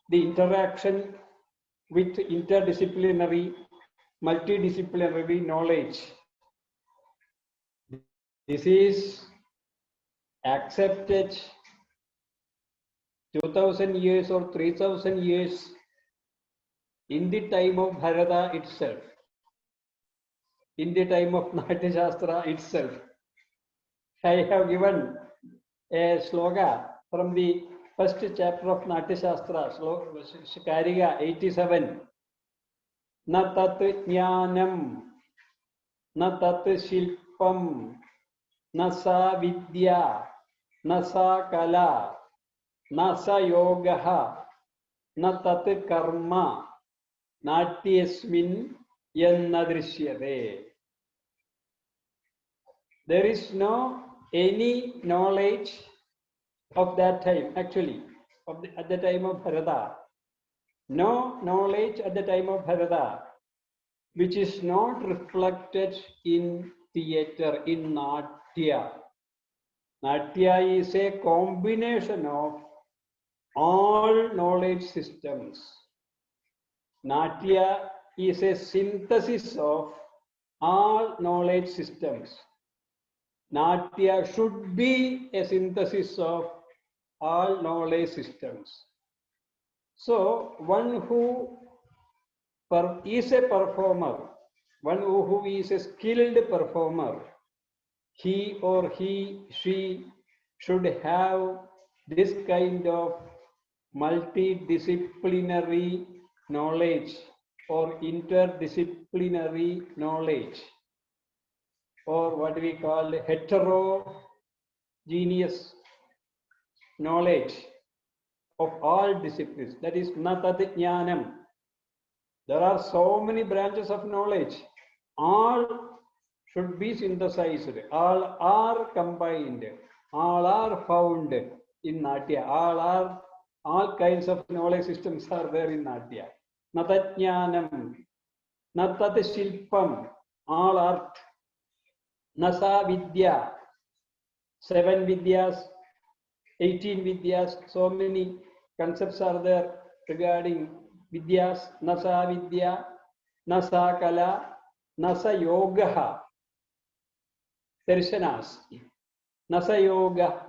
the interaction with interdisciplinary, multidisciplinary knowledge. This is accepted 2000 years or 3000 years in the time of Bharata itself, in the time of Natyasastra itself. I have given a sloka from the first chapter of Natyasastra, Karika 87. Na tat jnanam, na tat shilpam, na sa vidya, na sa kala, na sa yogaha, na tat karma, natyasmin yanna drishyate. There is no any knowledge of that time, actually, at the time of Bharata. No knowledge at the time of Bharata, which is not reflected in theatre, in Natya. Natya is a combination of all knowledge systems. Natya is a synthesis of all knowledge systems. Natya should be a synthesis of all knowledge systems. So, one who is a performer, one who is a skilled performer, he or she should have this kind of multidisciplinary knowledge or interdisciplinary knowledge, or what we call heterogeneous knowledge of all disciplines. That is natat jnanam. There are so many branches of knowledge. All should be synthesized. All are combined. All are found in Natya. All kinds of knowledge systems are there in Natya. Natat jnanam, natat shilpam, all art. Nasa vidya, 7 vidyas, 18 vidyas, so many concepts are there regarding vidyas. Nasa vidya, nasa kala, nasa yogaha, darshanas, nasa yoga,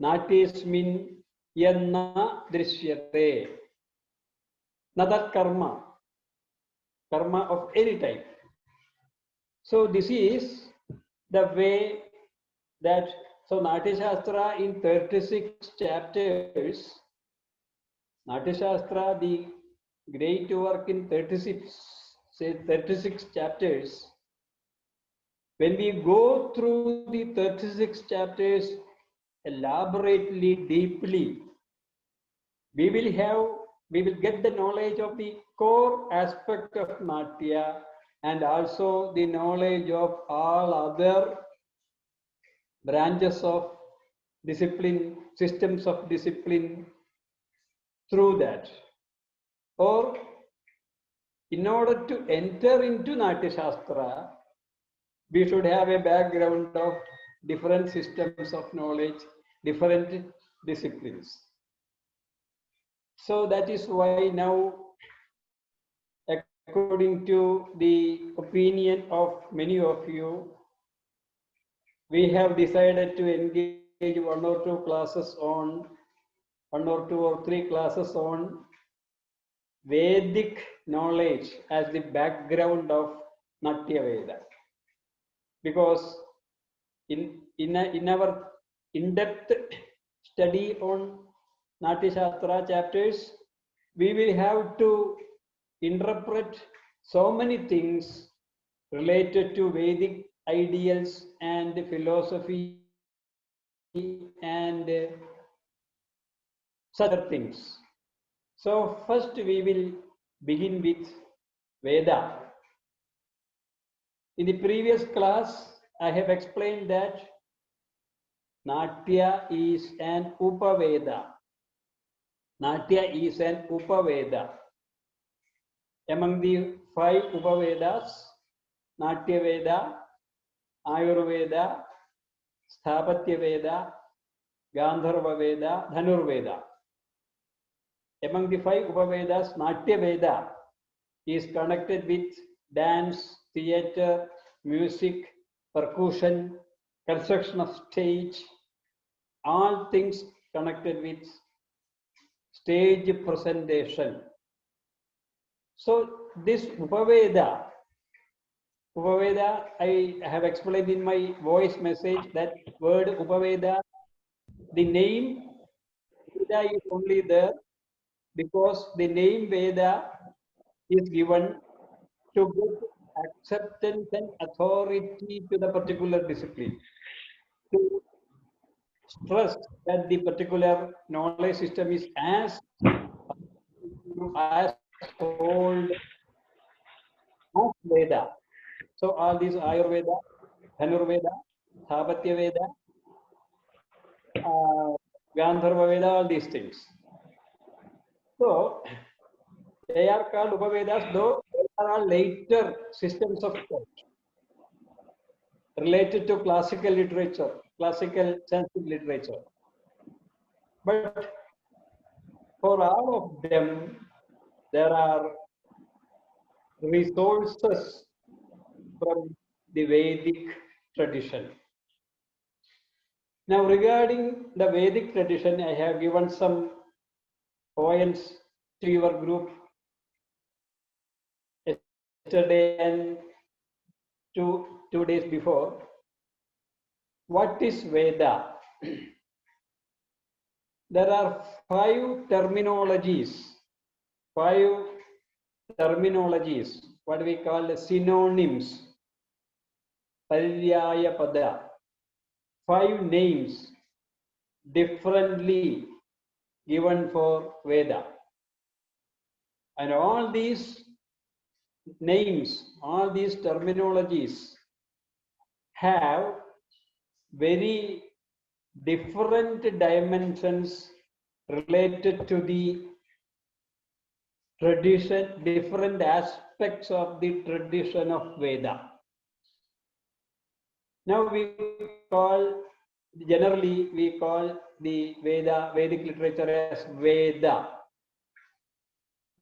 natyasmin yanna drishyate, nadat karma, karma of any type. So this is the way that, so Natyasastra in 36 chapters, Natyasastra, the great work in 36 chapters, when we go through the 36 chapters elaborately, deeply, we will get the knowledge of the core aspect of Natya and also the knowledge of all other branches of discipline, systems of discipline through that. Or in order to enter into Natyasastra, we should have a background of different systems of knowledge, different disciplines. So that is why now, according to the opinion of many of you, we have decided to engage 1 or 2 classes on, 1 or 2 or 3 classes on Vedic knowledge as the background of Natya Veda. Because in our in-depth study on Natyasastra chapters, we will have to interpret so many things related to Vedic ideals and philosophy and such things. So first we will begin with Veda. In the previous class, I have explained that Natya is an Upaveda. Natya is an Upaveda. Among the 5 Upavedas, Natya Veda, Ayurveda, Sthapatya Veda, Gandharva Veda, Dhanurveda. Among the 5 Upavedas, Natya Veda is connected with dance, theater, music, percussion, construction of stage, all things connected with stage presentation. So this Upaveda, I have explained in my voice message that word Upaveda, the name Veda is only there because the name Veda is given to give acceptance and authority to the particular discipline. To stress that the particular knowledge system is as old as Veda. So all these Ayurveda, Dhanurveda, Thapatya Veda, Gandharva Veda, all these things. So they are called Upavedas, though there are later systems of thought related to classical literature, classical Sanskrit literature. But for all of them, there are resources from the Vedic tradition. Now, regarding the Vedic tradition, I have given some points to your group yesterday and two days before. What is Veda? There are 5 terminologies, what we call synonyms, Paryaya Pada, 5 names differently given for Veda. And all these names, all these terminologies have very different dimensions related to the tradition, different aspects of the tradition of Veda. Now generally we call the Vedic literature as Veda.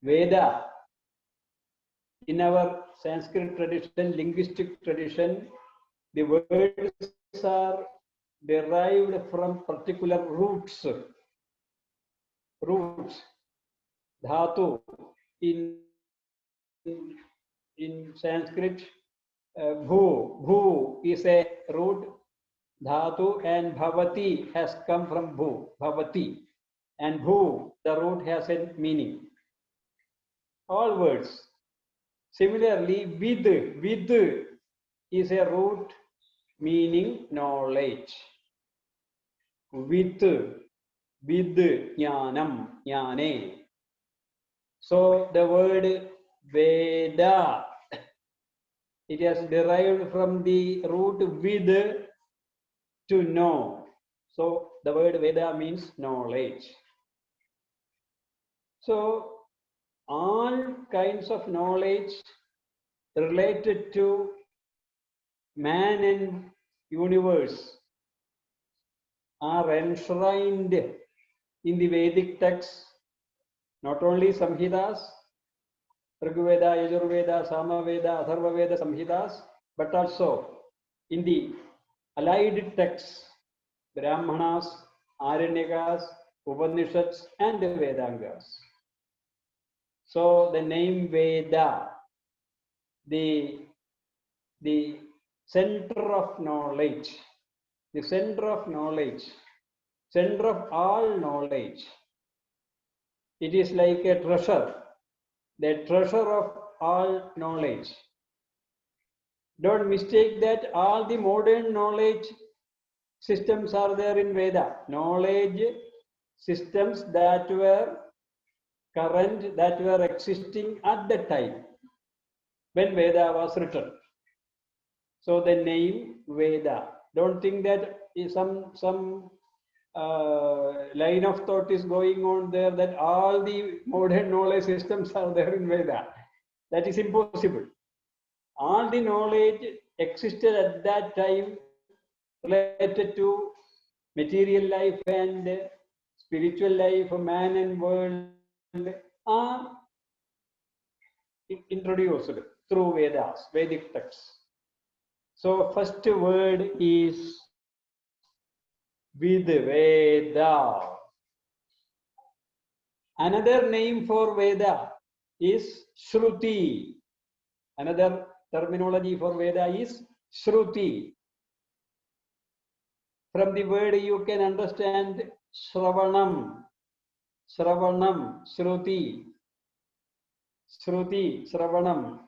Veda, in our Sanskrit tradition, linguistic tradition, the words are derived from particular roots. Dhatu in Sanskrit, bhu is a root dhatu, and bhavati has come from bhu, bhavati, and bhu, the root has a meaning. All words. Similarly, vid is a root meaning knowledge. Vid, jnanam, jnane. So the word Veda, it has derived from the root vid, to know. So the word Veda means knowledge. So all kinds of knowledge related to man and universe are enshrined in the Vedic texts, not only Samhitas, Rigveda, Yajurveda, Samaveda, Atharvaveda, Samhitas, but also in the allied texts, Brahmanas, Aranyakas, Upanishads, and the Vedangas. So the name Veda, the center of knowledge, the center of knowledge, center of all knowledge. It is like a treasure, the treasure of all knowledge. Don't mistake that all the modern knowledge systems are there in Veda. Knowledge systems that were current, that were existing at the time when Veda was written. So the name Veda. Don't think that some line of thought is going on there that all the modern knowledge systems are there in Veda. That is impossible. All the knowledge existed at that time related to material life and spiritual life, man and world, are introduced through Vedas, Vedic texts. So first word is Veda. Another name for Veda is Shruti. Another terminology for Veda is Shruti. From the word you can understand Shravanam, Shravanam, Shruti, Shruti, Shravanam.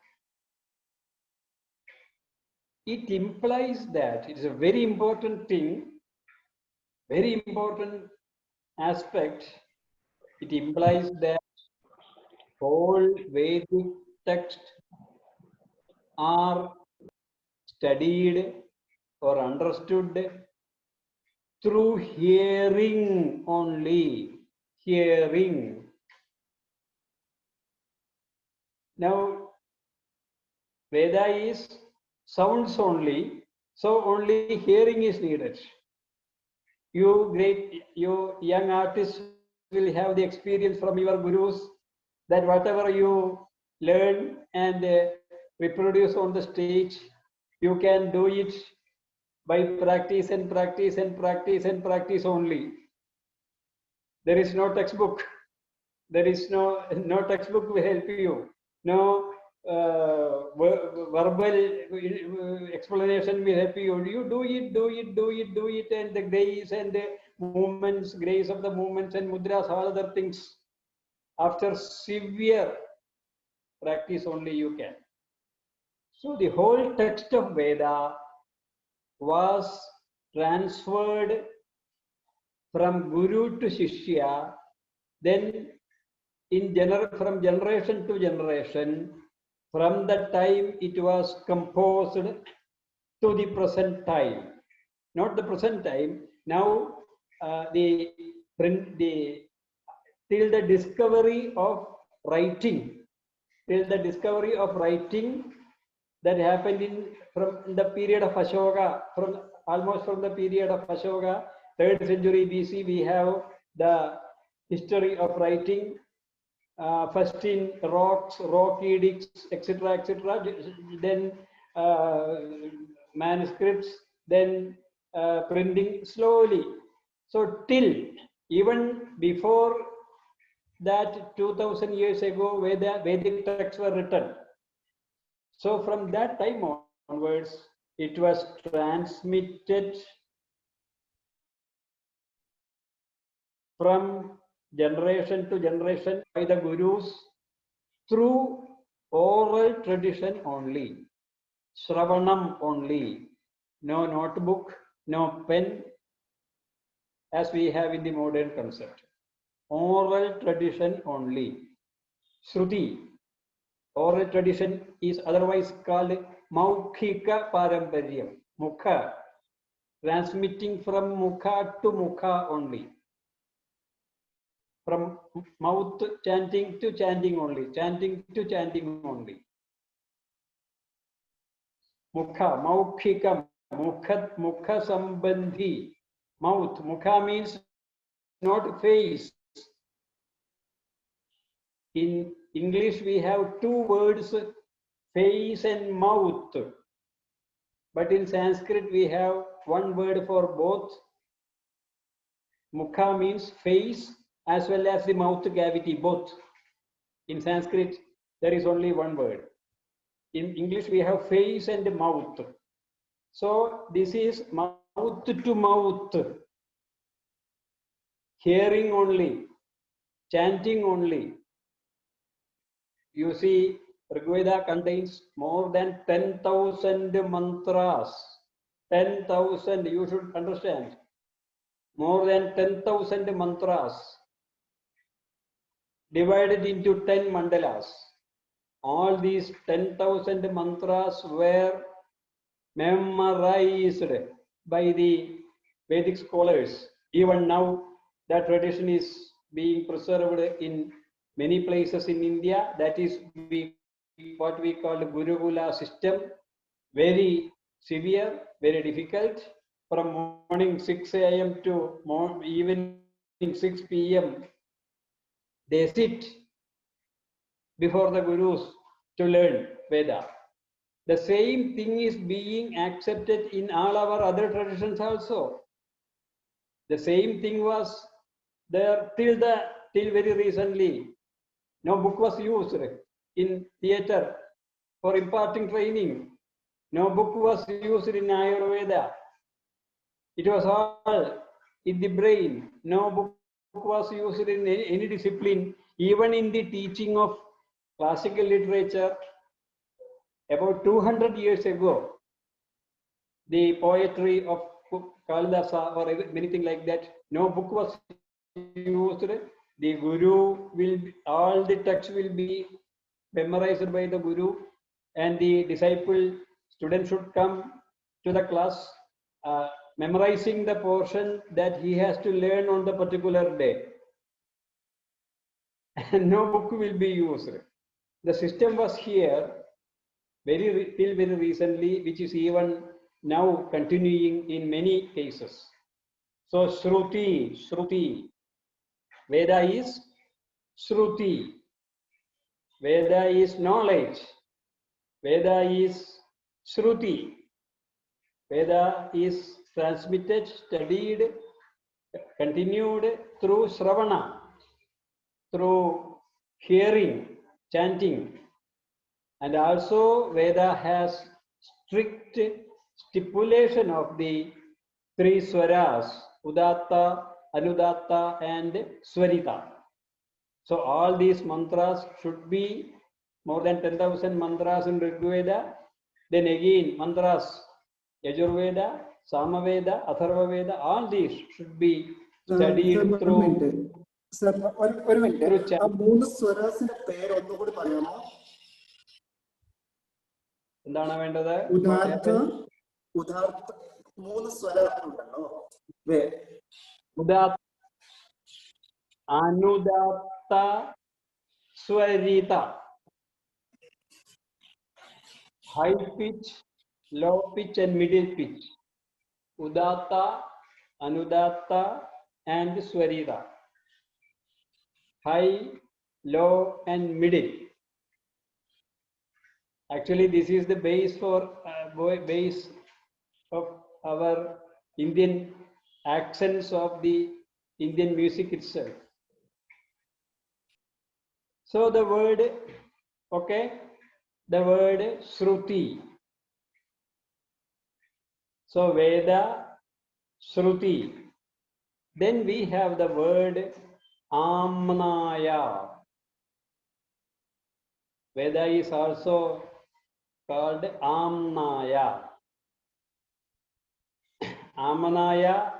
It implies that it is a very important thing, very important aspect. It implies that all Vedic texts are studied or understood through hearing only. Hearing. Now, Veda is sounds only, so only hearing is needed. You young artists will have the experience from your gurus that whatever you learn and reproduce on the stage, you can do it by practice and practice and practice and practice only. There is no textbook. There is no textbook will help you. No verbal explanation will help you. You do it, and the grace and the movements, grace of the movements and mudras, all other things. After severe practice only you can. So the whole text of Veda was transferred from Guru to Shishya, then from generation to generation, from the time it was composed to the present time. Not the present time. Now, till the discovery of writing, that happened from the period of Ashoka, almost from the period of Ashoka, 3rd century BC, we have the history of writing. First in rock edicts, etc., then manuscripts, then printing slowly. So till even before that 2000 years ago, Vedic texts were written. So from that time onwards, it was transmitted from generation to generation by the gurus through oral tradition only, Shravanam only, no notebook, no pen, as we have in the modern concept. Oral tradition only. Shruti, oral tradition is otherwise called Maukhika Paramparyam, Mukha, transmitting from Mukha to Mukha only. From mouth chanting to chanting only, chanting to chanting only. Mukha, Maukhika, Mukha Sambandhi. Mouth, Mukha means not face. In English, we have two words, face and mouth. But in Sanskrit, we have one word for both. Mukha means face as well as the mouth cavity, both. In Sanskrit, there is only one word. In English, we have face and mouth. So this is mouth to mouth, hearing only, chanting only. You see, Rigveda contains more than 10,000 mantras. 10,000, you should understand. More than 10,000 mantras divided into 10 mandalas. All these 10,000 mantras were memorized by the Vedic scholars. Even now, that tradition is being preserved in many places in India. That is what we call the Gurukula system. Very severe, very difficult. From morning 6 a.m. to evening 6 p.m. they sit before the gurus to learn Veda. The same thing is being accepted in all our other traditions also. The same thing was there till very recently. No book was used in theater for imparting training. No book was used in Ayurveda. It was all in the brain. No book was used in any discipline, even in the teaching of classical literature. About 200 years ago, the poetry of Kalidasa or anything like that, no book was used. The guru will, all the text will be memorized by the guru, and the disciple, student should come to the class memorizing the portion that he has to learn on the particular day. And no book will be used. The system was here till very recently, which is even now continuing in many cases. So Shruti, Veda is Shruti. Veda is knowledge. Veda is Shruti. Veda is transmitted, studied, continued through Shravana, through hearing, chanting. And also Veda has strict stipulation of the three swaras, Udatta, Anudatta and Swarita. So all these mantras should be more than 10,000 mantras in Rig Veda. Then again mantras, Yajurveda, Samaveda, Atharvaveda, all these should be studied through. Sir, one minute. A moon swaras in a pair on the good Parama. Udatta, moon swaras. Where? Udatta, Anudatta, Swarita. High pitch, low pitch and middle pitch. Udatta, Anudatta and Swarita. High, low and middle. Actually, this is the base for base of our Indian accents of the Indian music itself. So the word, okay, the word Shruti. So Veda, Shruti. Then we have the word Amnaya. Veda is also called Amnaya. Amnaya,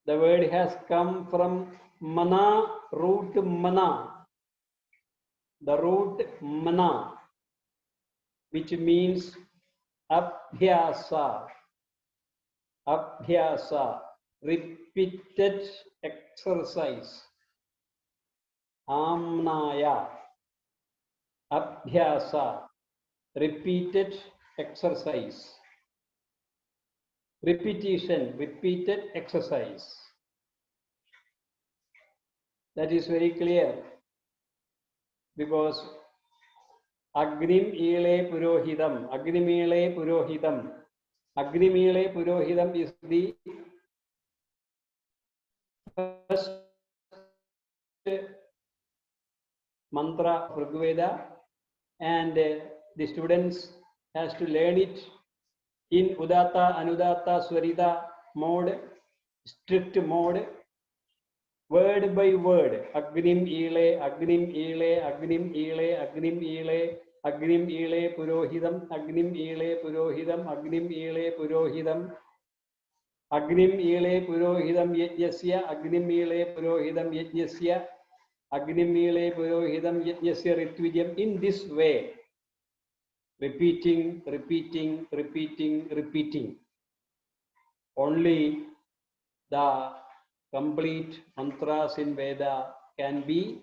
the word has come from Mana, root Mana. The root Mana, which means Abhyasa. Abhyasa, repeated exercise. Amnaya, Abhyasa, repeated exercise. Repetition, repeated exercise. That is very clear, because Agnim Ile Purohidam, Agnimile Purohidam. Agnimile Purohidam is the first mantra of Rigveda, and the students has to learn it in Udatta, Anudatta, Swarita mode, strict mode, word by word. Agnim Ile, Agnim Ile, Agnim Ile, Agnim Ile, Agnim Ile Purohidam, Agnim Ile Purohidam, Agnim Ile Purohidam, Agnim Ile Purohidam Yajnasya, Agnim Ile Purohidam Yajnasya, Agnim Ile Purohidam Yajnasya Ritvidyam. In this way, repeating, repeating, repeating, repeating. Only the complete mantras in Veda can be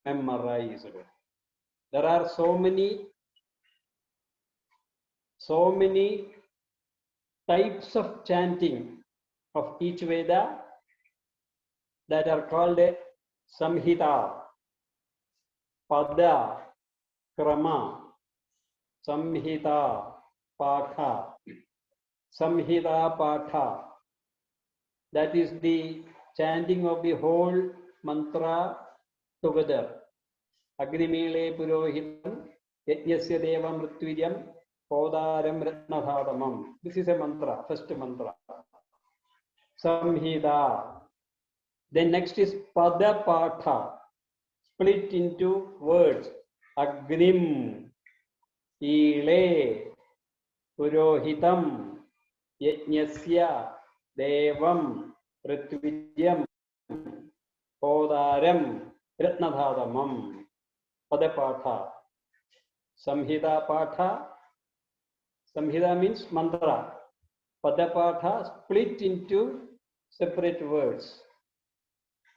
memorized. There are so many types of chanting of each Veda that are called Samhita. pada, krama, samhita, patha. Samhita patha. That is the chanting of the whole mantra together. Agnimile purohitam yajnasya devam ritvidyam podaram ratnadhamam. This is a mantra, first mantra. Samhita. Then next is pada patha, split into words. Agnim, ile, purohitam, yajnasya, devam, ritvidyam, podaram, ratnadhamam. Pada patha. Samhita patha. Samhita means mantra. Pada patha split into separate words.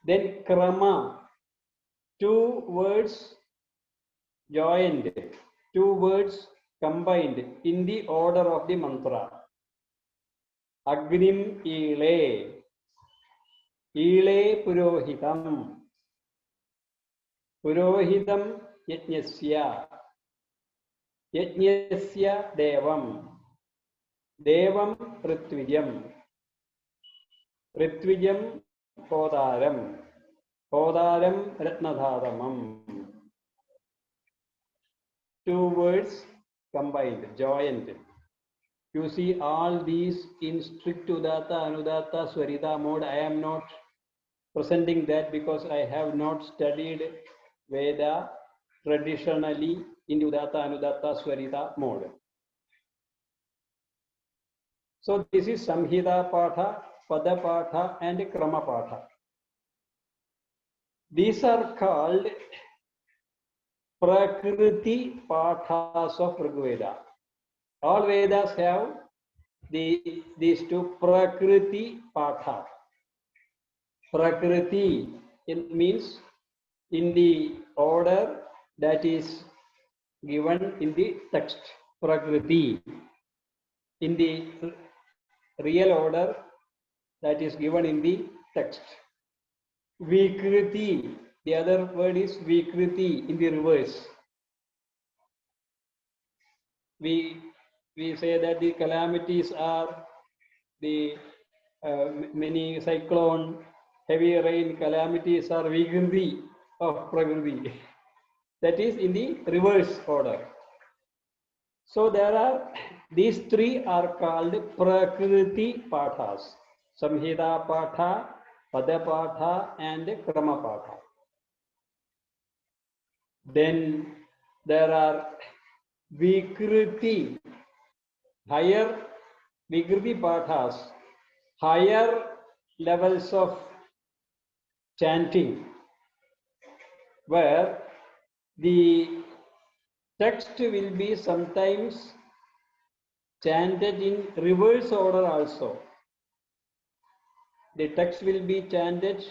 Then krama, two words joined, two words combined in the order of the mantra. Agnim ile, ile purohitam, purohitam yajnasya, yajnasya devam, devam ritvidyam, ritvidyam podaram, podaram ratnadhamam. Two words combined, joined. You see all these in strict Udatta, Anudatta, Swarita mode. I am not presenting that because I have not studied Veda traditionally in Udatta, Anudatta, Swarita mode. So this is Samhita Patha, Pada Patha and Krama Patha. These are called Prakriti Pathas of Rigveda. All Vedas have these two Prakriti Patha. Prakriti, it means in the order that is given in the text. Prakriti. In the real order that is given in the text. Vikriti, the other word is Vikriti in the reverse. We say that the calamities are the many cyclone, heavy rain calamities are Vikriti of Prakriti. That is in the reverse order. So there are, these three are called Prakriti Pathas. Samhita Patha, Pada Patha and Krama Patha. Then there are Vikriti, higher Vikriti Pathas, higher levels of chanting, where the text will be sometimes chanted in reverse order also. The text will be chanted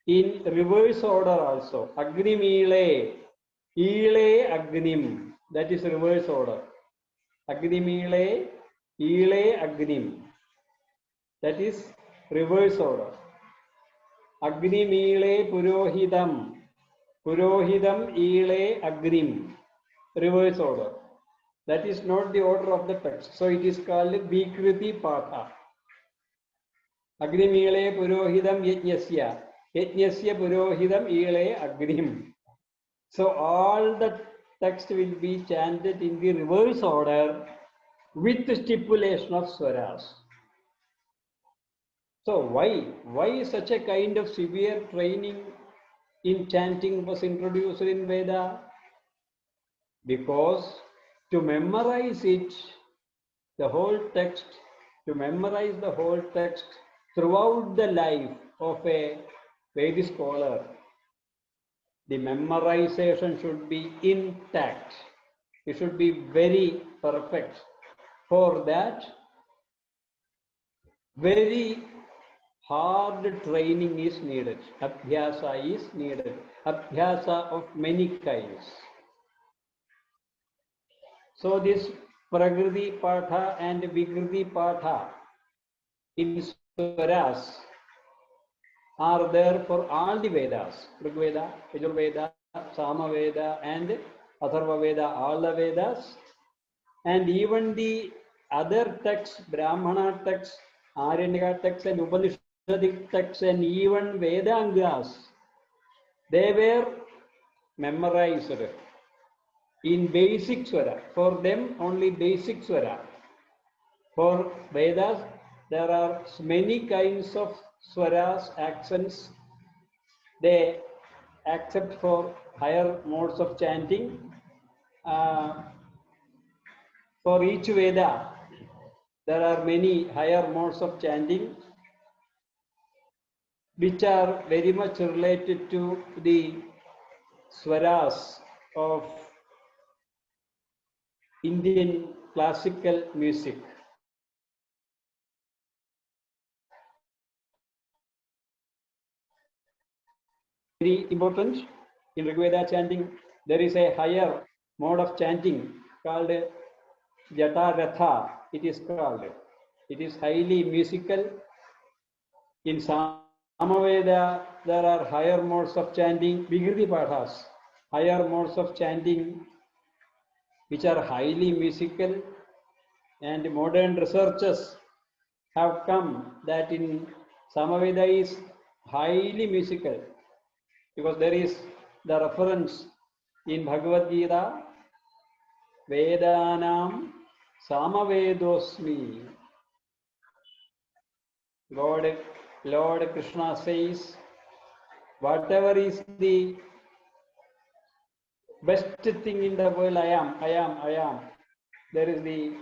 in reverse order also. Agnim ile, ile agnim. That is reverse order. Agnim ile, ile agnim. That is reverse order. Agnim ile purohidam. Purohidam ile agnim. Reverse order. That is not the order of the text. So it is called Vikriti Patha. Agnim ile purohidam yajnasya. Yajnasya purohidam ile agnim. So all the text will be chanted in the reverse order with the stipulation of swaras. So why such a kind of severe training in chanting was introduced in Veda? Because to memorize it, the whole text, to memorize the whole text throughout the life of a Vedic scholar, the memorization should be intact. It should be very perfect. For that, very hard training is needed. Abhyasa is needed. Abhyasa of many kinds. So this Prakriti Patha and Vikriti Patha in swaras are there for all the Vedas. Rigveda, Yajurveda, Samaveda, and Atharva Veda, all the Vedas, and even the other texts, Brahmana texts, Aranyaka texts, and Upanishadic texts, and even Vedangas, they were memorized in basic swara. For them, only basic swara. For Vedas, there are many kinds of swaras, accents. They accept for higher modes of chanting. For each Veda, there are many higher modes of chanting which are very much related to the swaras of Indian classical music. Very important. In Rigveda chanting, there is a higher mode of chanting called Jata Ratha. It is called. It is highly musical. In Samaveda, there are higher modes of chanting, Vigriti Pathas, higher modes of chanting which are highly musical, and modern researchers have come that in Samaveda is highly musical, because there is the reference in Bhagavad Gita, Vedanam Samavedosmi. Lord Krishna says, whatever is the best thing in the world, I am. There is the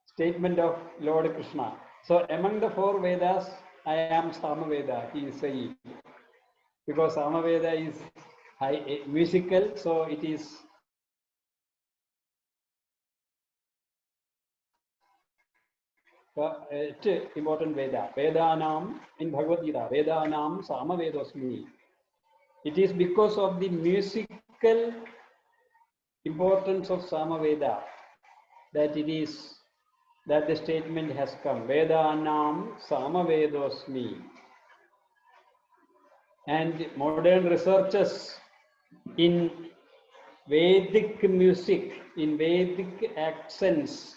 statement of Lord Krishna. So among the four Vedas, I am Samaveda, he is saying. Because Samaveda is musical, so it is important Veda. Vedanam, in Bhagavad Gita, Vedanam Samavedosmi. It is because of the musical importance of Samaveda that the statement has come. Vedanam Samavedosmi. And modern researchers in Vedic music, in Vedic accents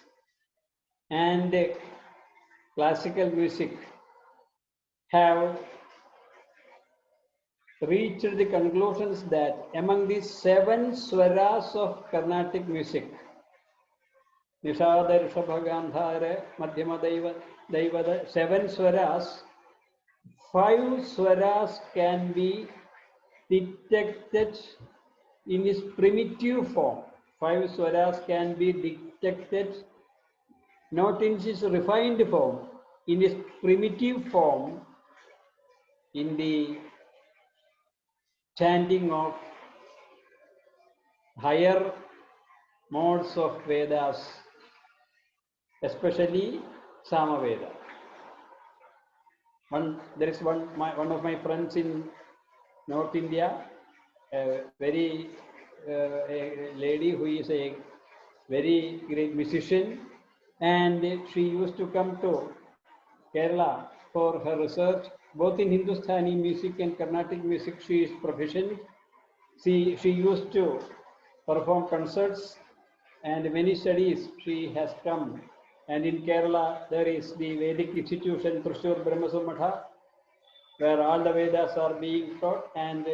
and classical music have reached the conclusions that among the 7 swaras of Carnatic music, Nishada, Rishabha, Gandhara, Madhyama, Daivada, 7 swaras, 5 swaras can be detected in its primitive form. 5 swaras can be detected not in its refined form, in its primitive form, in the chanting of higher modes of Vedas, especially Samaveda. There is one of my friends in North India, a lady who is a very great musician, and she used to come to Kerala for her research, both in Hindustani music and Carnatic music. She is proficient. She used to perform concerts and many studies she has come. And in Kerala, there is the Vedic institution, Thrissur Brahmasubhatha, where all the Vedas are being taught, and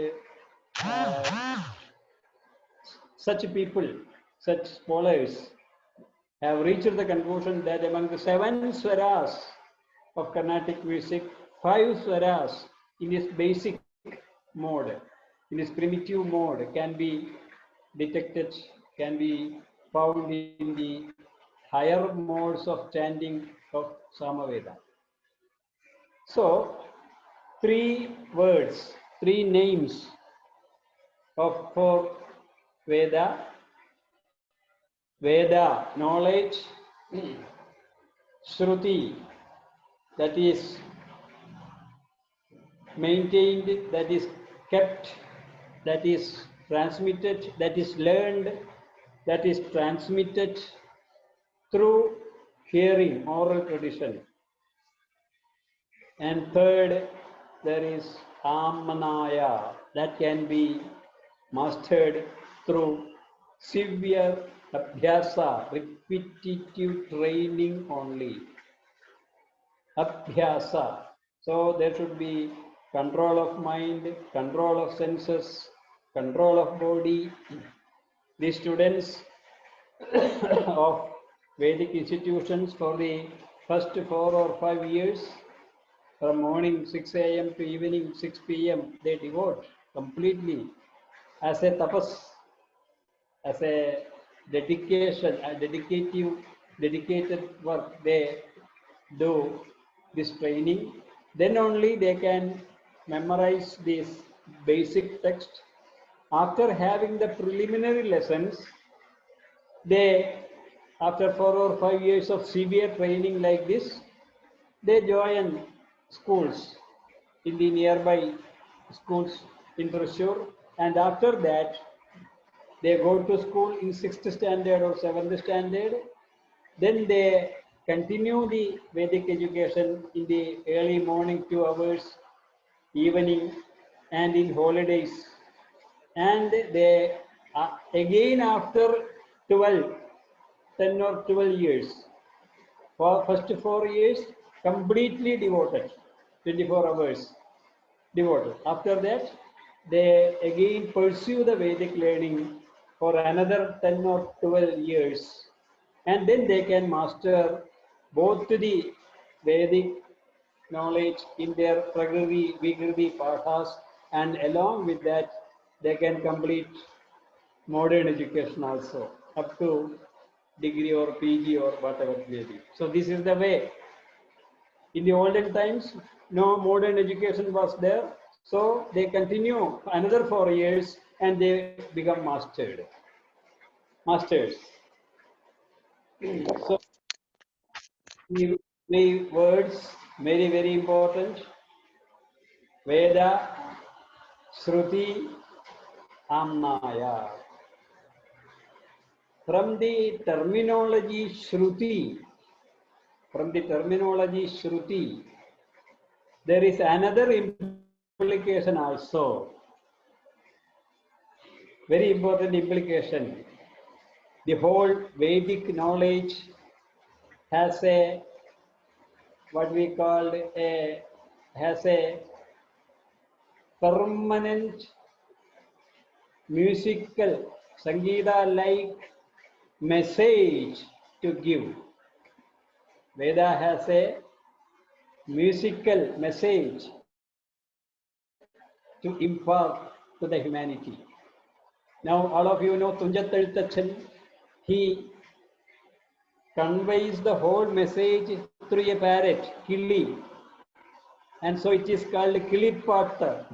such people, such scholars have reached the conclusion that among the 7 swaras of Carnatic music, 5 swaras in its basic mode, in its primitive mode, can be detected, can be found in the higher modes of chanting of Samaveda. So, 3 words, 3 names for Veda. Veda, knowledge, Shruti, that is maintained, that is kept, that is transmitted, that is learned, that is transmitted through hearing, oral tradition. And third, there is Amanaya, that can be mastered through severe abhyasa, repetitive training only. Abhyasa. So there should be control of mind, control of senses, control of body. The students of Vedic institutions for the first 4 or 5 years, from morning 6 a.m. to evening 6 p.m., they devote completely as a tapas, as a dedication, a dedicated work. They do this training. Then only they can memorize this basic text. After having the preliminary lessons, they, after 4 or 5 years of severe training like this, they join schools in the nearby schools in Thrissur, and after that, they go to school in 6th standard or 7th standard. Then they continue the Vedic education in the early morning 2 hours, evening, and in holidays. And they again after 12, 10 or 12 years, for first 4 years, completely devoted, 24 hours devoted. After that, they again pursue the Vedic learning for another 10 or 12 years. And then they can master both the Vedic knowledge in their Prakriti, Vikriti, Pathas, and along with that, they can complete modern education also, up to degree or PG or whatever it may be. So this is the way. In the olden times, no modern education was there. So they continue another 4 years and they become masters. So the three words, very, very important. Veda, Shruti, Amnaya. From the terminology Shruti, there is another implication also. Very important implication. The whole Vedic knowledge has a, what we call has a permanent musical, Sangeeta-like message to give. Veda has a musical message to impart to the humanity. Now, all of you know Tunjathazhutachan. He conveys the whole message through a parrot, Kili. And so it is called Kilipatta.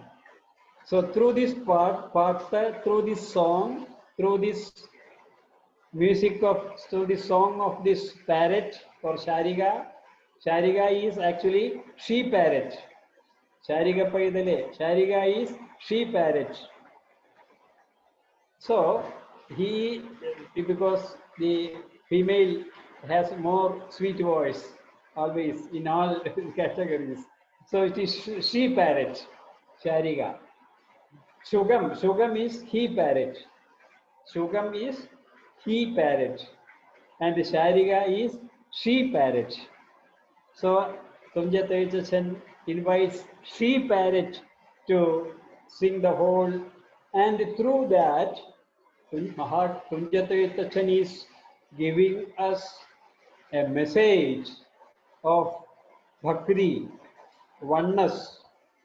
So through this Patta, through this song, through this music of, through the song of this parrot or Shariga, Shariga is actually she parrot. Shariga Paidale, Shariga is she parrot. So he, because the female has more sweet voice always in all categories. So it is she parrot, Shariga. Shugam is he parrot. Shugam is he parrot. And Shariga is she parrot. So Tunjathazhutachan invites she parrot to sing the whole, and through that, Tunjathazhutachan is giving us a message of bhakti, oneness,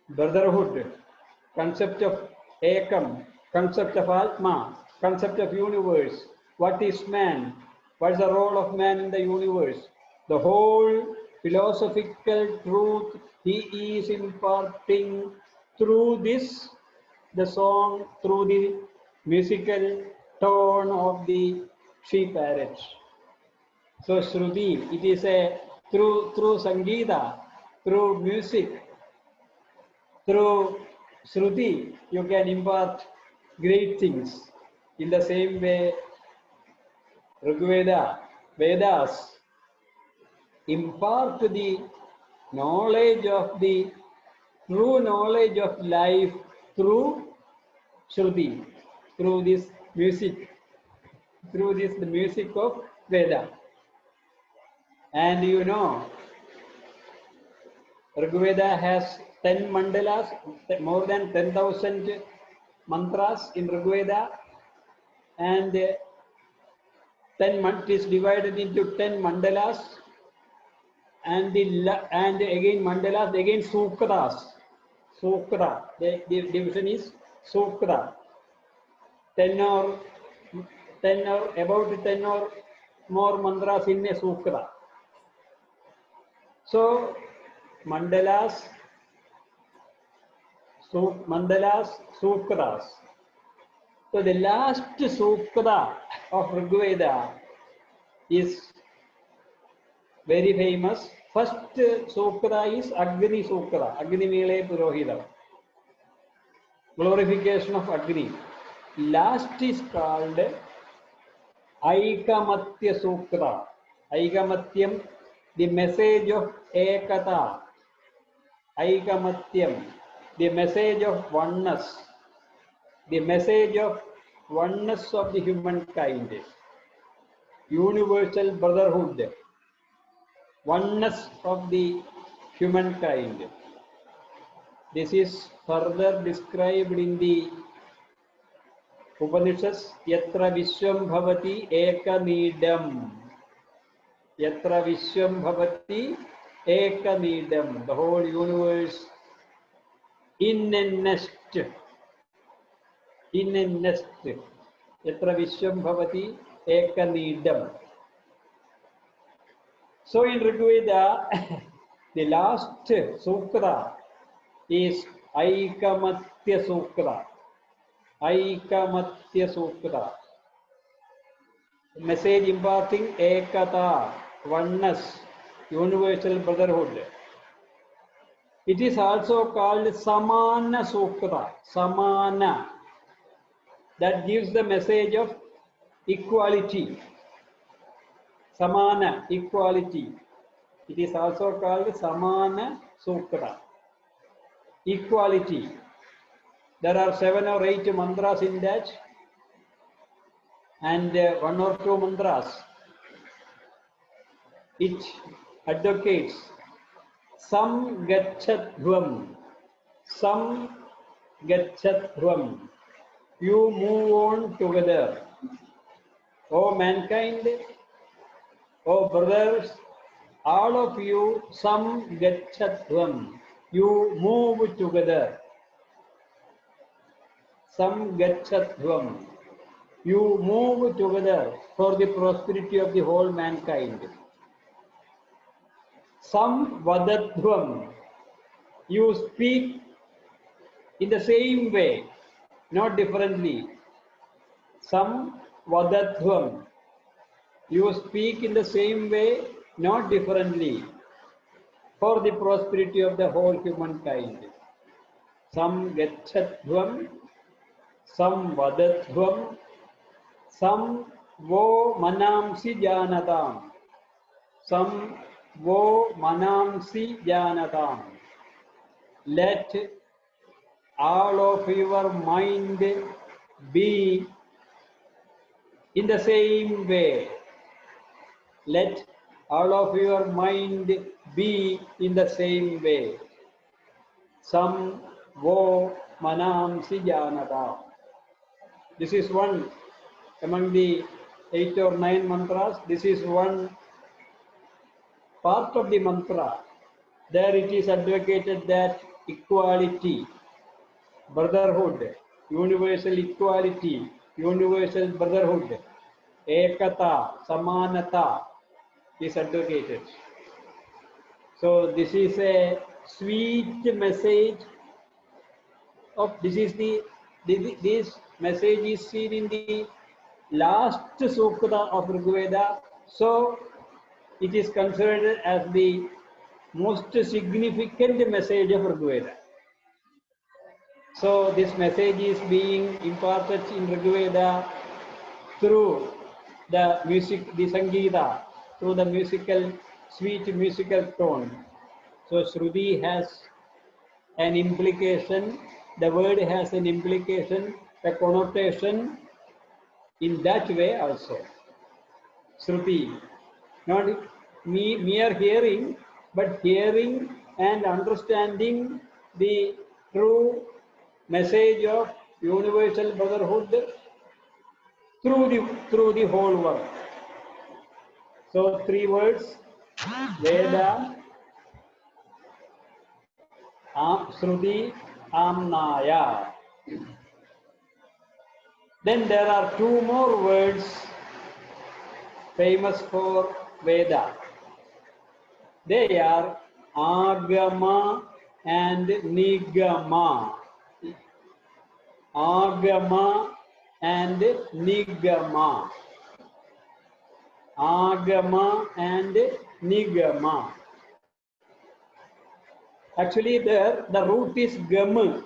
brotherhood, concept of ekam, concept of atma, concept of universe. What is man? What is the role of man in the universe? The whole philosophical truth he is imparting through this, the song, through the musical tone of the she parrot. So Shruti, it is a through Sangeeta, through music, through Shruti, you can impart great things. In the same way, Rigveda, Vedas impart the knowledge of the true knowledge of life through Shruti. through this music, through this the music of Veda. And you know, Rigveda has 10 mandalas, more than 10,000 mantras in Rigveda, and 10 it is divided into 10 mandalas, and again mandalas, again sukras. Sukra, the division is sukra. 10 or about 10 or more mantras in a sukra. So mandalas, sukras. So the last sukra of Rigveda is very famous. First sukra is Agni Sukra, Agni Mele Purohita, glorification of Agni. Last is called Aikamatya Sukra. Aikamatyam, the message of Ekata. Aikamatyam, the message of oneness. The message of oneness of the humankind. Universal brotherhood. Oneness of the humankind. This is further described in the Upanishads. Yatra Vishwam Bhavati Ekanidam. Yatra Vishwam Bhavati Ekanidam. The whole universe in a nest. In a nest. Yatra Vishwam Bhavati Ekanidam. So in Rigveda, the last sukra is Aikamatya Sukra. Aikamatya Sukra. Message imparting Ekata, oneness, universal brotherhood. It is also called Samana Sukra. Samana. That gives the message of equality. Samana, equality. It is also called Samana Sukra. Equality. There are 7 or 8 mantras in that, and 1 or 2 mantras. It advocates Sam Gachatvam. Sam Gachatvam. You move on together. O mankind, O brothers, all of you, Sam Gachatvam. You move together. Sam Gachatvam. You move together for the prosperity of the whole mankind. Sam Vadatvam. You speak in the same way, not differently. Sam Vadatvam. You speak in the same way, not differently, for the prosperity of the whole humankind. Sam Gachatvam. Sam Vadatvam. Sam Vo Manamsi Janatam. Sam Vo Manamsi Janatam. Let all of your mind be in the same way. Let all of your mind be in the same way. Sam Vo Manamsi Janatam. This is one among the 8 or 9 mantras. This is one part of the mantra. There it is advocated that equality, brotherhood, universal equality, universal brotherhood, ekata, samanata is advocated. So this is a sweet message of, this message is seen in the last sukra of Rigveda. So it is considered as the most significant message of Rigveda. So this message is being imparted in Rigveda through the music, the Sangeeta, through the musical, sweet musical tone. So Shruti has an implication, the word has an implication a connotation in that way also. Shruti, not mere hearing, but hearing and understanding the true message of universal brotherhood through the whole work. So 3 words: Veda, Shruti, Amnaya. Then there are 2 more words famous for Veda. They are Agama and Nigama. Agama and Nigama. Agama and Nigama. Actually, there the root is Gama.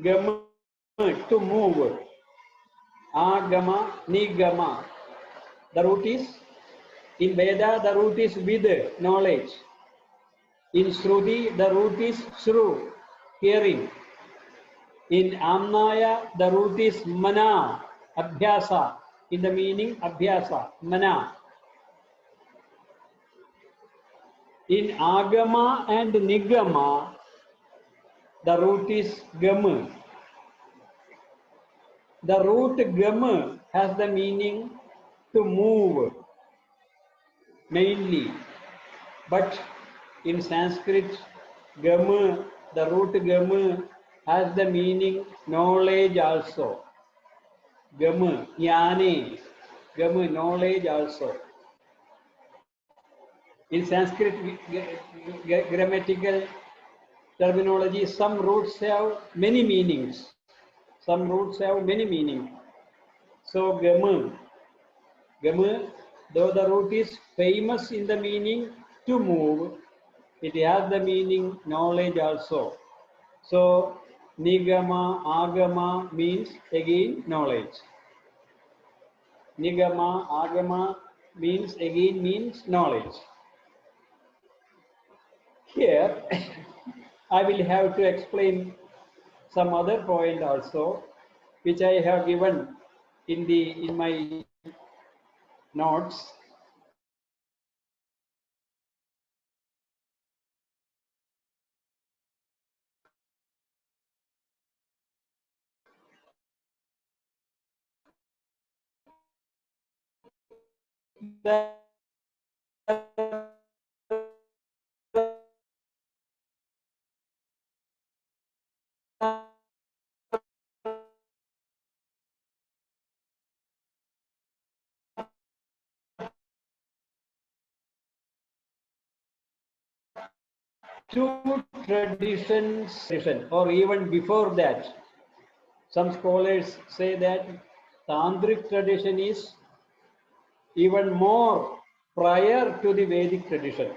Gama, to move. Agama, Nigama. The root is, in Veda, the root is with, knowledge. In Shruti, the root is Shru, hearing. In Amnaya, the root is Mana, Abhyasa, in the meaning Abhyasa, Mana. In Agama and Nigama, the root is Gama. The root Gama has the meaning to move, mainly. But in Sanskrit, Gama, the root Gama has the meaning knowledge also. Gama, Jnane, Gama, knowledge also. In Sanskrit grammatical terminology, some roots have many meanings. Some roots have many meanings. So Gama, though the root is famous in the meaning to move, it has the meaning knowledge also. So Nigama, Agama means again knowledge. Nigama, Agama means knowledge. Here, I will have to explain some other point also, which I have given in my notes. Two traditions, or even before that, some scholars say that Tantric tradition is even more prior to the Vedic tradition.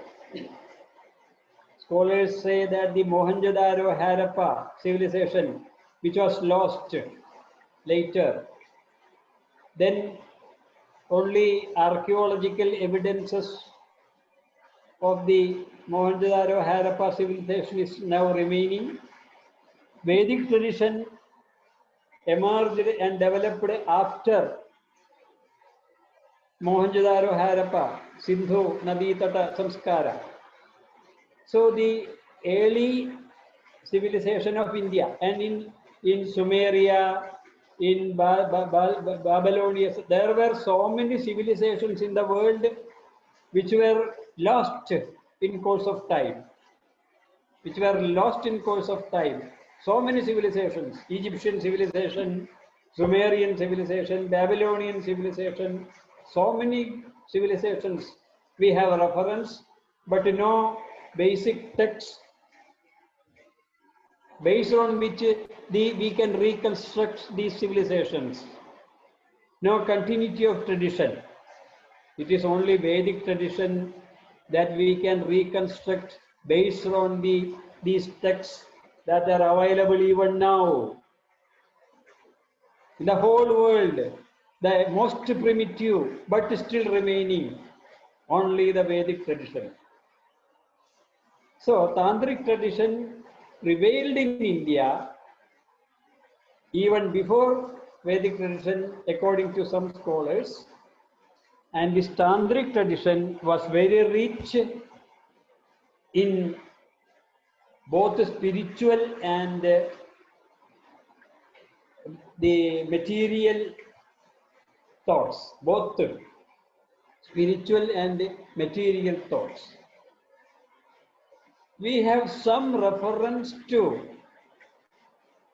Scholars say that the Mohenjo-daro Harappa civilization, which was lost later, then only archaeological evidences of the Mohenjo-daro Harappa civilization is now remaining. Vedic tradition emerged and developed after Mohenjo-daro Harappa, Sindhu, Nadi Tata Samskara. So the early civilization of India and in Sumeria, in Babylonia, there were so many civilizations in the world which were lost in course of time. So many civilizations: Egyptian civilization, Sumerian civilization, Babylonian civilization, so many civilizations we have a reference, but no basic text based on which we can reconstruct these civilizations. No continuity of tradition. It is only Vedic tradition that we can reconstruct based on these texts that are available even now. In the whole world, the most primitive but still remaining, only the Vedic tradition. So Tantric tradition prevailed in India even before Vedic tradition according to some scholars, and this Tantric tradition was very rich in both spiritual and the material thoughts, both spiritual and material thoughts. We have some reference to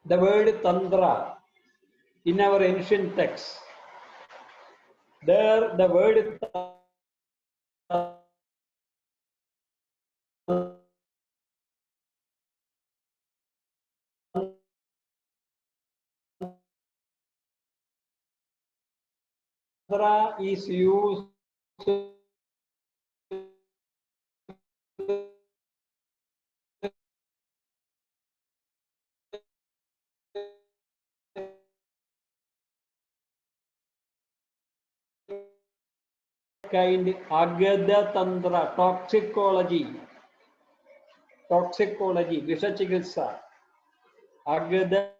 the word Tantra in our ancient texts. There, the word Tantra is used kind Agada Tantra, toxicology, Vishachikitsa, Agada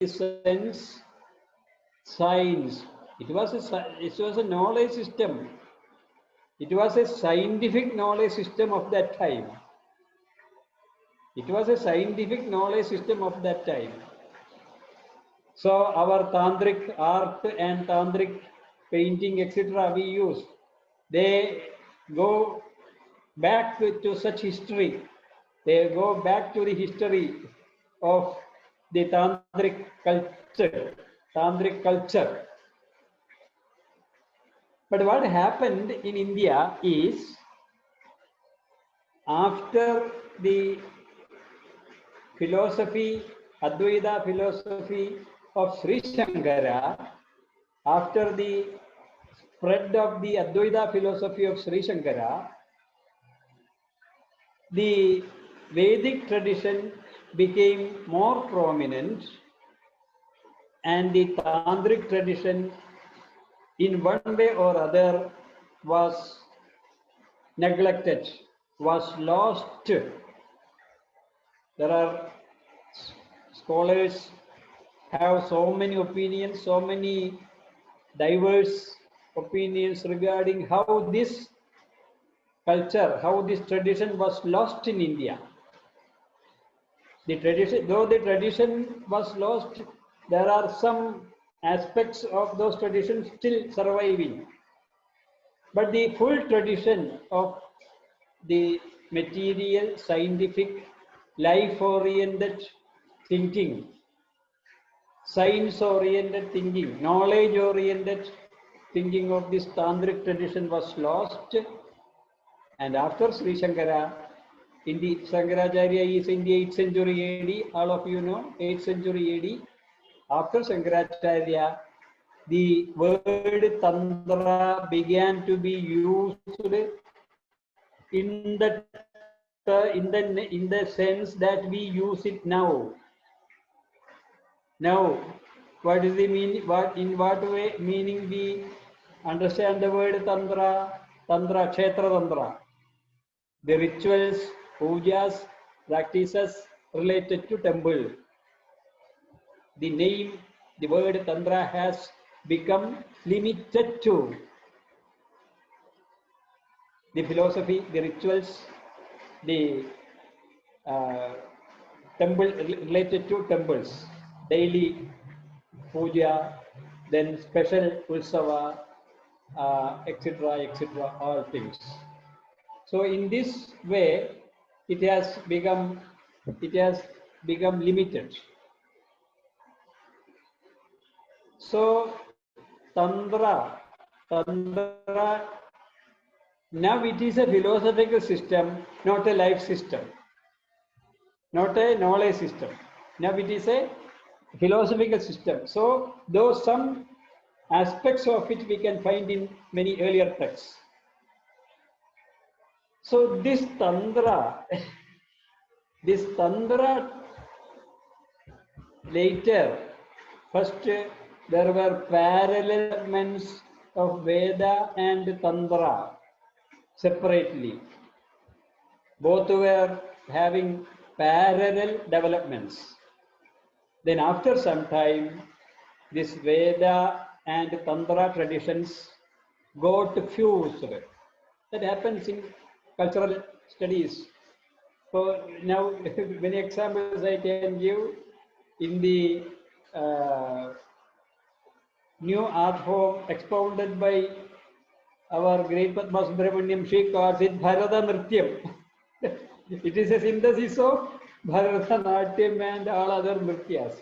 sense science. It was a knowledge system. It was a scientific knowledge system of that time. It was a scientific knowledge system of that time. So our tantric art and tantric painting, etc., we use. They go back to such history. They go back to the history of the tantric culture. But what happened in India is, after the philosophy, Advaita philosophy of Sri Shankara, after the spread of the Advaita philosophy of Sri Shankara, the Vedic tradition became more prominent, and the Tantric tradition, in one way or other, was neglected, was lost. There are scholars have so many opinions, so many diverse opinions regarding how this culture, how this tradition was lost in India. The tradition, though the tradition was lost, there are some aspects of those traditions still surviving. But the full tradition of the material, scientific, life-oriented thinking, science-oriented thinking, knowledge-oriented thinking of this Tantric tradition was lost. And after Sri Shankara, in the Shankaracharya is in the 8th century AD, all of you know, 8th century AD. After Shankaracharya, the word Tantra began to be used in the sense that we use it now. Now, what is the meaning? In what way meaning we understand the word Tantra? Tantra, Kshetra Tantra. The rituals, pujas, practices related to temple. The name, the word Tantra has become limited to the philosophy, the rituals, the temple related to temples, daily puja, then special ulsava, etc., all things. So in this way, it has become limited. So Tantra, now it is a philosophical system, not a life system, not a knowledge system. Now it is a philosophical system. So though some aspects of it we can find in many earlier texts. So this Tantra, later, first there were parallel elements of Veda and Tantra separately. Both were having parallel developments. Then after some time, this Veda and Tantra traditions got fused. That happens in cultural studies. So now many examples I can give in the new art form expounded by our great Padma Subramaniam. She calls it Bharata Nrityam. It is a synthesis of Bharatanatyam and all other Nrityas.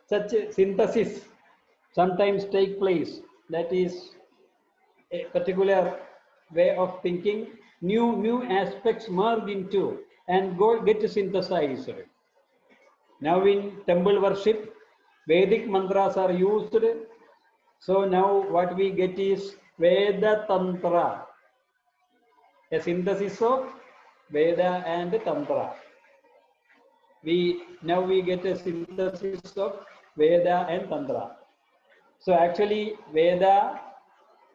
Such a synthesis sometimes take place. That is a particular way of thinking. New aspects merge into and get synthesized. Now in temple worship, Vedic mantras are used. So now what we get is Veda Tantra, a synthesis of Veda and Tantra. Now we get a synthesis of Veda and Tantra. So actually Veda,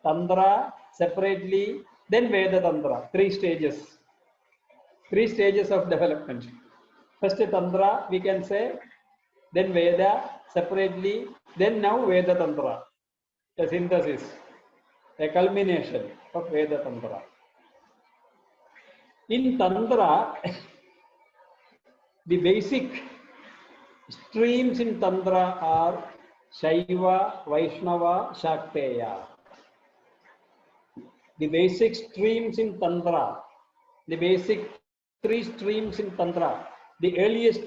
Tantra separately, then Veda Tantra, three stages of development. First Tantra we can say, then Veda separately, then now Veda Tantra, a synthesis, a culmination of Veda Tantra. In Tantra, the basic streams in Tantra are Shaiva, Vaishnava, Shakteya. The basic streams in Tantra, the basic three streams in Tantra, the earliest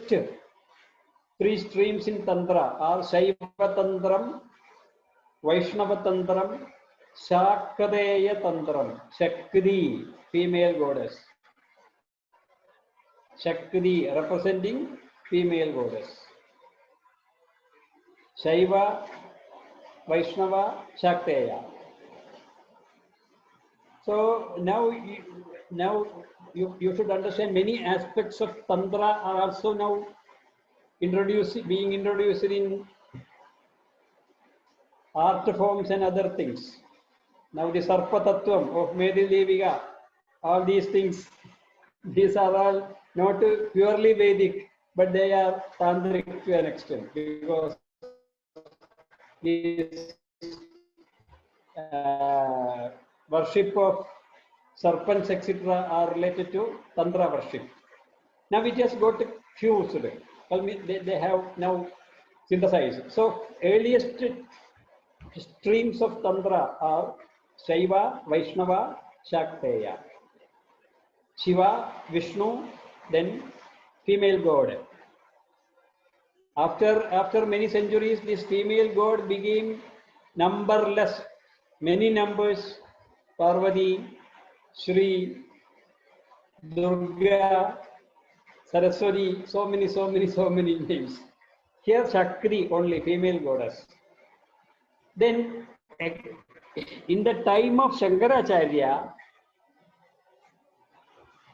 three streams in Tantra are Shaiva Tantram, Vaishnava Tantram, Shakteya Tantram. Shakti, female goddess. Shakti representing female goddess. Shaiva, Vaishnava, Shakteya. So now you should understand many aspects of Tantra are also now being introduced in art forms and other things. Now the Sarpa Tattvam of Medilevika, all these things, these are all not purely Vedic, but they are Tantric to an extent, because this worship of serpents, etc., are related to Tantra worship. Now it has got fused. They have now synthesized. So earliest streams of Tantra are Shaiva, Vaishnava, Shakteya. Shiva, Vishnu, then female god. After many centuries, this female god became numberless, many numbers. Parvati, Shri, Durga, Saraswati, so many names. Here Shakti, only female goddess. Then in the time of Shankaracharya,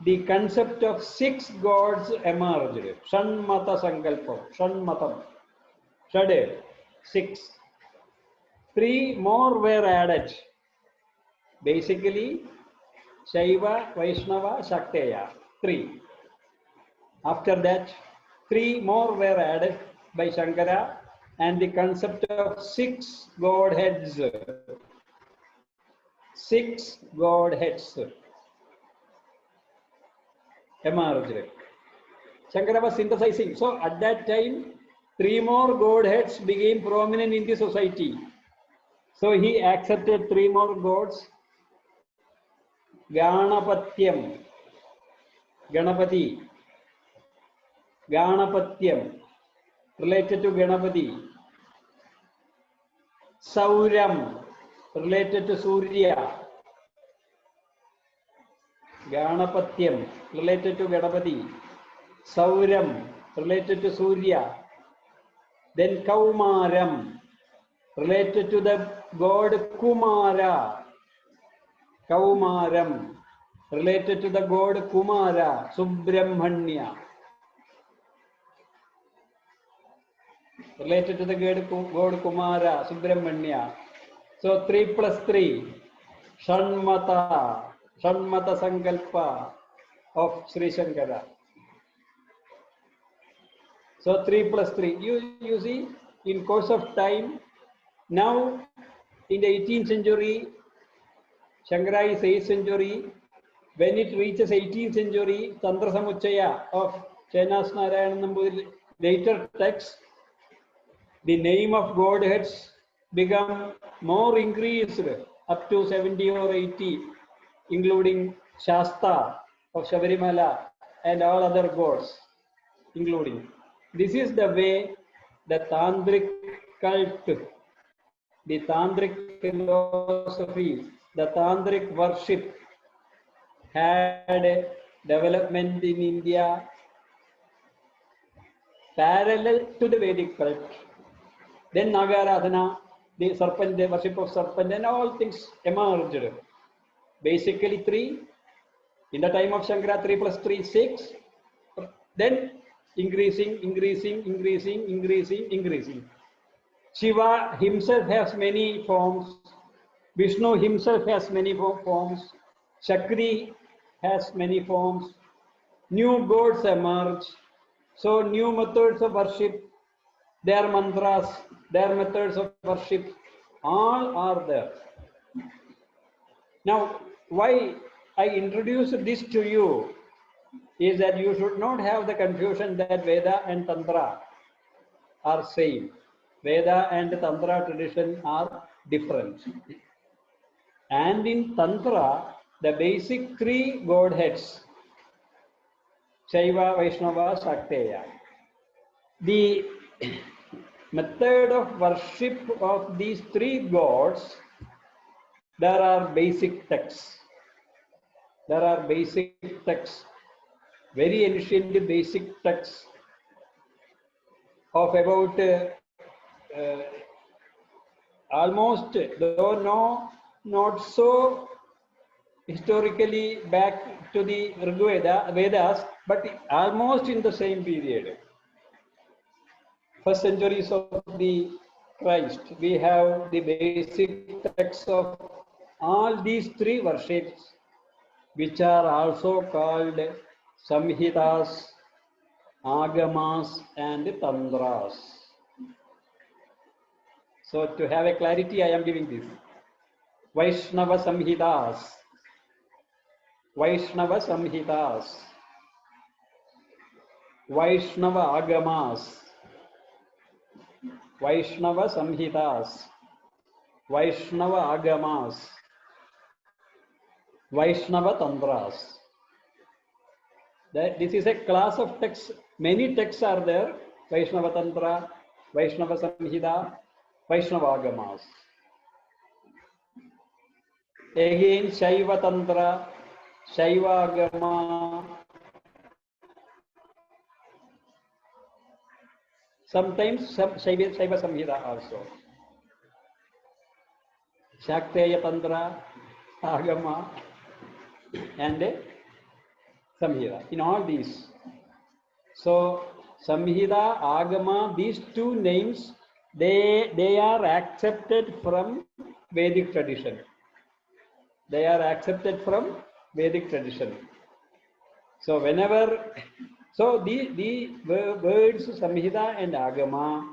the concept of 6 gods emerged. Shanmata Sankalpam, Shanmatam, Shade, 6. 3 more were added. Basically, Shaiva, Vaishnava, Shakteya, 3. After that, 3 more were added by Shankara, and the concept of 6 godheads. 6 godheads emerged. Shankara was synthesizing. So at that time, 3 more godheads became prominent in the society. So he accepted 3 more gods. Ganapatyam, Ganapati, Ganapatyam, related to Ganapati. Sauram, related to Surya. Ganapatyam, related to Ganapati. Sauram, related to Surya. Then Kaumaram, related to the god Kumara. Kaumaram, related to the god Kumara, Subramanya. Related to the god Kumara, Subramanya. So 3 plus 3, Shanmata Sankalpa of Sri Shankara. So 3 plus 3. You see, in course of time, now in the 18th century, Shankara is 8th century. When it reaches 18th century, Tantra Samuchaya of Chenas Narayan Nambudiri later text, the name of godheads become more increased up to 70 or 80, including Shasta of Shabarimala and all other gods, including. This is the way the Tantric cult, the Tantric philosophy, the Tantric worship had a development in India parallel to the Vedic cult. Then Nagaradhana, the serpent, the worship of serpent, and all things emerged. Basically 3. In the time of Shankara, 3 plus 3 is 6. Then increasing. Shiva himself has many forms. Vishnu himself has many forms. Shakri has many forms. New gods emerge. So new methods of worship, their mantras, their methods of worship, all are there. Now, why I introduced this to you is that you should not have the confusion that Veda and Tantra are same. Veda and Tantra tradition are different. And in Tantra, the basic 3 godheads, Shaiva, Vaishnava, Shakteya. The method of worship of these 3 gods, there are basic texts. There are basic texts, very ancient basic texts of about almost, though not so historically back to the Vedas, but almost in the same period. First centuries of the Christ, we have the basic texts of all these 3 worships, which are also called Samhitas, Agamas, and Tantras. So to have a clarity, I am giving this. Vaishnava Samhitas, Vaishnava Samhitas, Vaishnava Agamas, Vaishnava Samhitas, Vaishnava Agamas, Vaishnava Tantras. This is a class of texts. Many texts are there. Vaishnava Tantra, Vaishnava Samhita, Vaishnava Agamas. Again, Shaiva Tantra, Shaiva Agama. Sometimes Shaiva Samhita also. Shakteya Tantra, Agama, and Samhita. In all these. So, Samhita, Agama, these 2 names, they are accepted from Vedic tradition. They are accepted from Vedic tradition. So, whenever, so the words Samhita and Agama,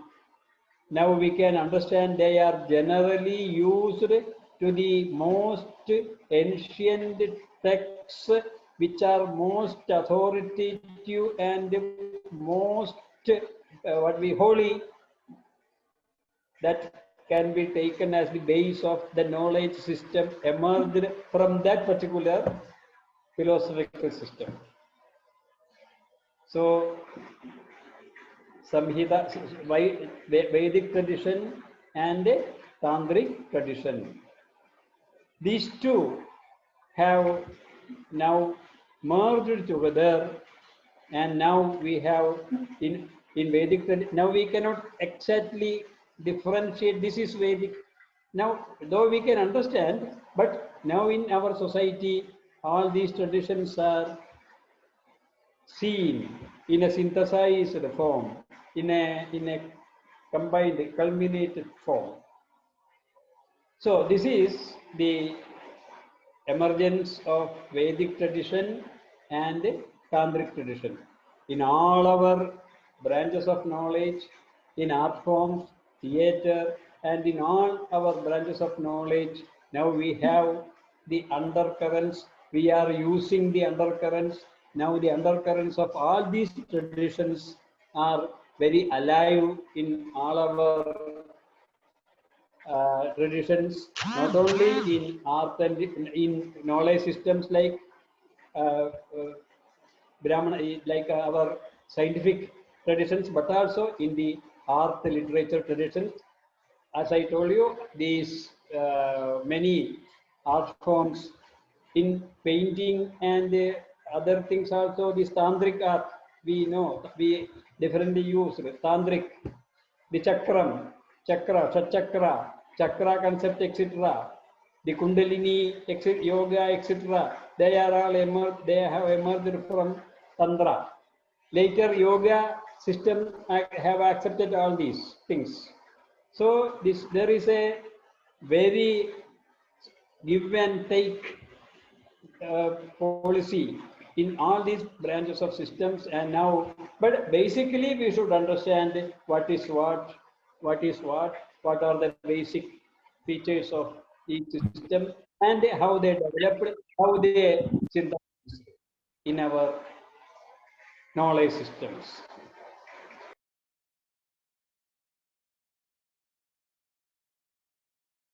now we can understand they are generally used to the most ancient texts which are most authoritative and most holy, that can be taken as the base of the knowledge system emerged from that particular philosophical system. So, Samhita, Vedic tradition and Tantric tradition. These 2 have now merged together, and now we have in Vedic tradition. Now we cannot exactly differentiate this is Vedic. Now, though we can understand, but now in our society, all these traditions are seen in a synthesized form, in a combined, culminated form. So this is the emergence of Vedic tradition and Tantric tradition. In all our branches of knowledge, in art forms, theater, and in all our branches of knowledge, now we have the undercurrents. We are using the undercurrents. Now the undercurrents of all these traditions are very alive in all our traditions, not only in art and in knowledge systems like uh, uh, Brahmana, like our scientific traditions, but also in the art literature traditions. As I told you, these many art forms in painting and other things also, this tantric art, we know, we differently use tantric, the chakram, chakra, chakra, chakra concept, etc. The Kundalini, yoga, etc. They are all emerged. They have emerged from tantra. Later, yoga system have accepted all these things. So this there is a very give and take policy in all these branches of systems. And now, but basically we should understand what is what are the basic features of each system, and how they developed, how they synthesized in our knowledge systems.